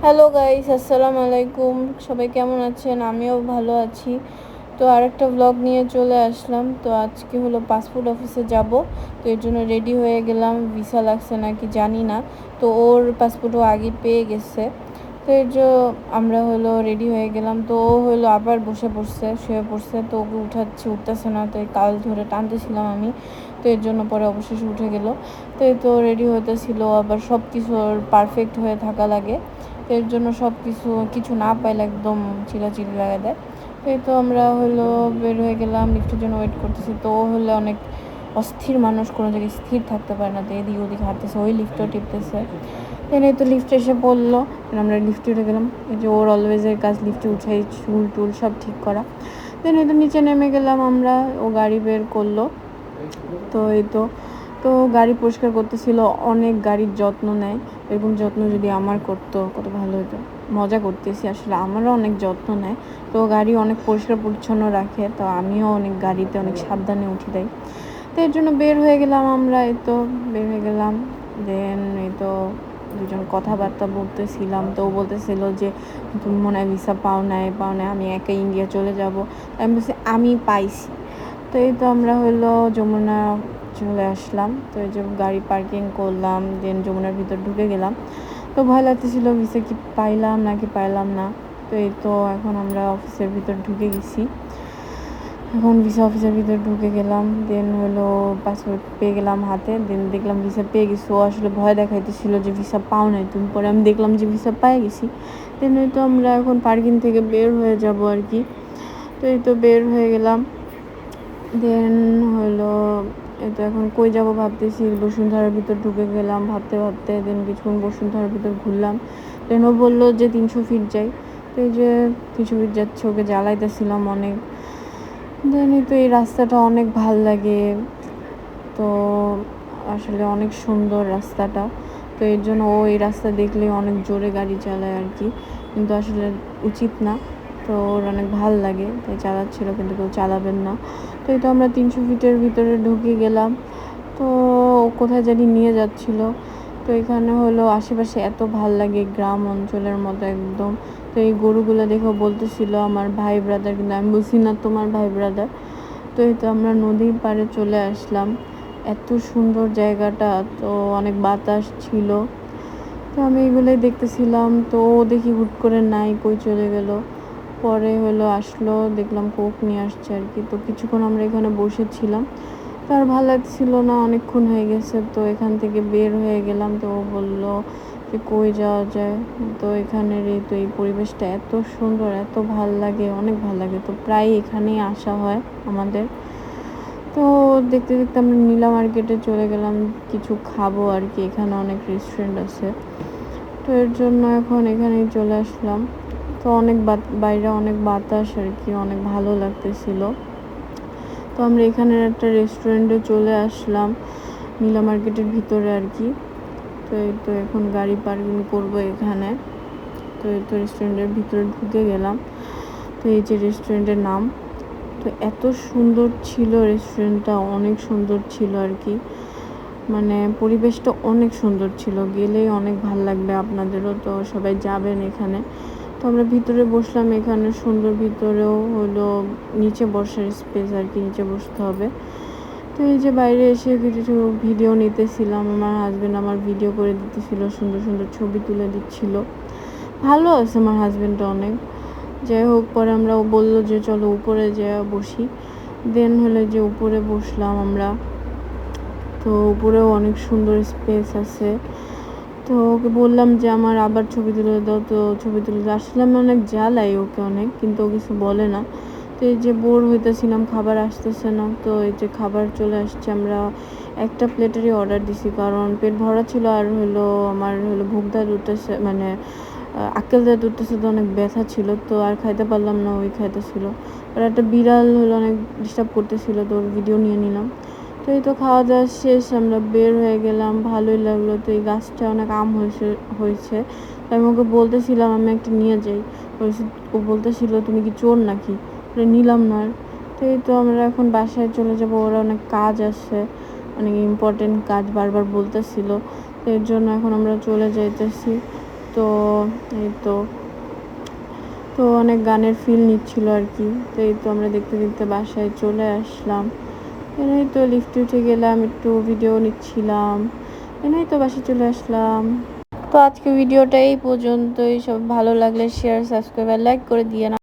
Hello guys, আসসালামু আলাইকুম। সবাই কেমন আছেন? আমিও ভালো আছি। তো আরেকটা ব্লগ নিয়ে চলে আসলাম। তো আজকে হলো পাসপোর্ট অফিসে যাব। তো এর জন্য রেডি হয়ে গেলাম। ভিসা লাগছে নাকি জানি না। তো ওর পাসপোর্টও আগে পেয়ে গেছে। তো এর জন্য আমরা হলো রেডি হয়ে গেলাম। তো ও হলো আবার বসে পড়ছে, শুয়ে পড়ছে। তো ওকে উঠতেছে না। তো কাল ধরে টানতেছিলাম আমি। তো এর জন্য পরে অবশেষে উঠে গেল। তো এই তো রেডি হতেছিল। আবার সব কিছু ওর পারফেক্ট হয়ে থাকা লাগে। তো এর জন্য সব কিছু না পাইলে একদম চিল্লাচিল্লি লাগাই দেয়। তো এই তো আমরা হলো বের হয়ে গেলাম, লিফটের জন্য ওয়েট করতেছি। তো ও হলো অনেক অস্থির মানুষ, কোনো জায়গায় স্থির থাকতে পারে না। তো এদিক ওদিক হাঁটতেছে, ওই লিফটও টিপতেছে। দেন এই তো লিফটে এসে পড়লো। আমরা লিফটে উঠে গেলাম। এই যে ওর অলওয়েজের কাজ লিফটে উঠাই, চুল টুল সব ঠিক করা। দেন এই তো নিচে নেমে গেলাম আমরা। ও গাড়ি বের করলো। তো এই তো তো গাড়ি পরিষ্কার করতেছিল। অনেক গাড়ির যত্ন নেয়। এরকম যত্ন যদি আমার করতো কত ভালো হতো। মজা করতেছি আসলে, আমারও অনেক যত্ন নেয়। তো গাড়ি অনেক পরিষ্কার পরিচ্ছন্ন রাখে। তো আমিও অনেক গাড়িতে অনেক সাবধানে উঠে দেয়। তো এর জন্য বের হয়ে গেলাম আমরা। এই তো বের হয়ে গেলাম। দেন এই তো দুজন কথাবার্তা বলতেছিলাম। তো ও বলতেছিল যে তুমি মনে হয় ভিসা পাও নাই, আমি একা ইন্ডিয়া চলে যাব। আমি বলছি আমি পাইছি। তো এই তো আমরা হলো যমুনা চলে আসলাম। তো এই যে গাড়ি পার্কিং করলাম, দেন যমুনার ভিতর ঢুকে গেলাম। তো ভয় লাগতেছিল ভিসা কি পাইলাম নাকি পাইলাম না। তো এই তো এখন আমরা অফিসের ভিতর ঢুকে গেছি। এখন ভিসা অফিসের ভিতর ঢুকে গেলাম। দেন হলো পাসপোর্ট পেয়ে গেলাম হাতে। দেন দেখলাম ভিসা পেয়ে গেছি। ও আসলে ভয় দেখাইতেছিল যে ভিসা পাও নাই তুমি। পরে আমি দেখলাম যে ভিসা পেয়ে গেছি। দেন হয়তো আমরা এখন পার্কিং থেকে বের হয়ে যাব আর কি। তো এই তো বের হয়ে গেলাম। দেন হলো এই তো এখন কই যাব ভাবতেছি। বসুন্ধরার ভিতর ঢুকে গেলাম ভাবতে ভাবতে। দেন কিছুক্ষণ বসুন্ধরার ভিতর ঘুরলাম। দেন ও বললো যে 300 ফিট যাই। তো এই যে 300 ফিট যাচ্ছে, ওকে জ্বালাইতেছিলাম অনেক। দেন এই তো এই রাস্তাটা অনেক ভাল লাগে। তো আসলে অনেক সুন্দর রাস্তাটা। তো এর জন্য ও এই রাস্তা দেখলে অনেক জোরে গাড়ি চালায় আর কি, কিন্তু আসলে উচিত না। তো ওর অনেক ভাল লাগে তাই চালাচ্ছিল, কিন্তু কেউ চালাবেন না। তো এই তো আমরা 300 ফিটের ভিতরে ঢুকে গেলাম। তো কোথায় জানি নিয়ে যাচ্ছিল। তো এখানে হলো আশেপাশে এত ভাল লাগে, গ্রাম অঞ্চলের মতো একদম। তো এই গরুগুলো দেখে বলতেছিল আমার ভাই ব্রাদার, কিন্তু আমি বলছি না তোমার ভাই ব্রাদার। তো এই তো আমরা নদীর পাড়ে চলে আসলাম। এত সুন্দর জায়গাটা। তো অনেক বাতাস ছিল। তো আমি এগুলোই দেখতেছিলাম। তো ও দেখি হুট করে নাই, কই চলে গেল। পরে হলো আসলো, দেখলাম কোক নিয়ে আসছে আর কি। তো কিছুক্ষণ আমরা এখানে বসেছিলাম। তো আর ভালো লাগছিল না, অনেকক্ষণ হয়ে গেছে। তো এখান থেকে বের হয়ে গেলাম। তো ও বললো যে কই যাওয়া যায়। তো এখানের এই পরিবেশটা এত সুন্দর, এত ভাল লাগে, অনেক ভাল লাগে। তো প্রায় এখানেই আসা হয় আমাদের। তো দেখতে দেখতে আমরা নীলা মার্কেটে চলে গেলাম কিছু খাবো আর কি। এখানে অনেক রেস্টুরেন্ট আছে। তো এর জন্য এখন এখানেই চলে আসলাম। তো অনেক বাইরে অনেক বাতাস আর কি, অনেক ভালো লাগতেছিল। তো আমরা এখানের একটা রেস্টুরেন্টে চলে আসলাম নীলা মার্কেটের ভিতরে আর কি। তো এই তো এখন গাড়ি পার্কিং করবো এখানে। তো এই তো রেস্টুরেন্টের ভিতরে ঢুকে গেলাম। তো এই যে রেস্টুরেন্টের নাম। তো এত সুন্দর ছিল রেস্টুরেন্টটা, অনেক সুন্দর ছিল আর কি। মানে পরিবেশটা অনেক সুন্দর ছিল, গেলেই অনেক ভালো লাগবে আপনাদেরও। তো সবাই যাবেন এখানে। তো আমরা ভিতরে বসলাম এখানে, সুন্দর। ভিতরেও হলো নিচে বসার স্পেস আর কি, নিচে বসতে হবে। তো এই যে বাইরে এসে কিছু ভিডিও নিতেছিলাম। আমার হাজব্যান্ড আমার ভিডিও করে দিতেছিল, সুন্দর সুন্দর ছবি তুলে দিচ্ছিল। ভালো আছে আমার হাজব্যান্ডটা অনেক। যাই হোক, পরে আমরা ও বললো যে চলো উপরে যেয়ে বসি। দেন হলে যে উপরে বসলাম আমরা। তো উপরেও অনেক সুন্দর স্পেস আছে। তো ওকে বললাম যে আমার আবার ছবি তুলে দাও। তো ছবি তুলে দাও, আসলে আমি অনেক জ্বালাই ওকে অনেক, কিন্তু ও কিছু বলে না। তো এই যে বোর হইতেছিলাম, খাবার আসতেছে না। তো এই যে খাবার চলে আসছে। আমরা একটা প্লেটেরই অর্ডার দিছি, কারণ পেট ভরা ছিল। আর হলো আমার হলো ভুক দাঁত উঠতেছে, মানে আক্কেল দাঁত উঠতেছে। তো অনেক ব্যথা ছিল, তো আর খাইতে পারলাম না, ওই খাইতেছিল। আর একটা বিড়াল হলো অনেক ডিস্টার্ব করতেছিল, তো ওর ভিডিও নিয়ে নিলাম। তো এই তো খাওয়া দাওয়া শেষ, আমরা বের হয়ে গেলাম। ভালোই লাগলো। তো এই গাছটা অনেক আম হয়েছে। তো আমি ওকে বলতেছিলাম আমি একটা নিয়ে যাই। ও বলতেছিল তুমি কি চোর নাকি, নিলাম না আর। তো এই তো আমরা এখন বাসায় চলে যাবো, ওরা অনেক কাজ আছে, অনেক ইম্পর্টেন্ট কাজ বারবার বলতেছিল। তো এর জন্য এখন আমরা চলে যাইতেছি। তো এই তো তো অনেক গানের ফিল নিচ্ছিল আর কি। তো এই তো আমরা দেখতে দেখতে বাসায় চলে আসলাম। এই তো লিফটে উঠে গেলাম, একটু ভিডিও নিচ্ছিলাম, এই তো বাসায় চলে আসলাম। তো আজকে ভিডিওটা এই পর্যন্তই। সব ভালো লাগলে শেয়ার, সাবস্ক্রাইব আর লাইক করে দিয়ে না।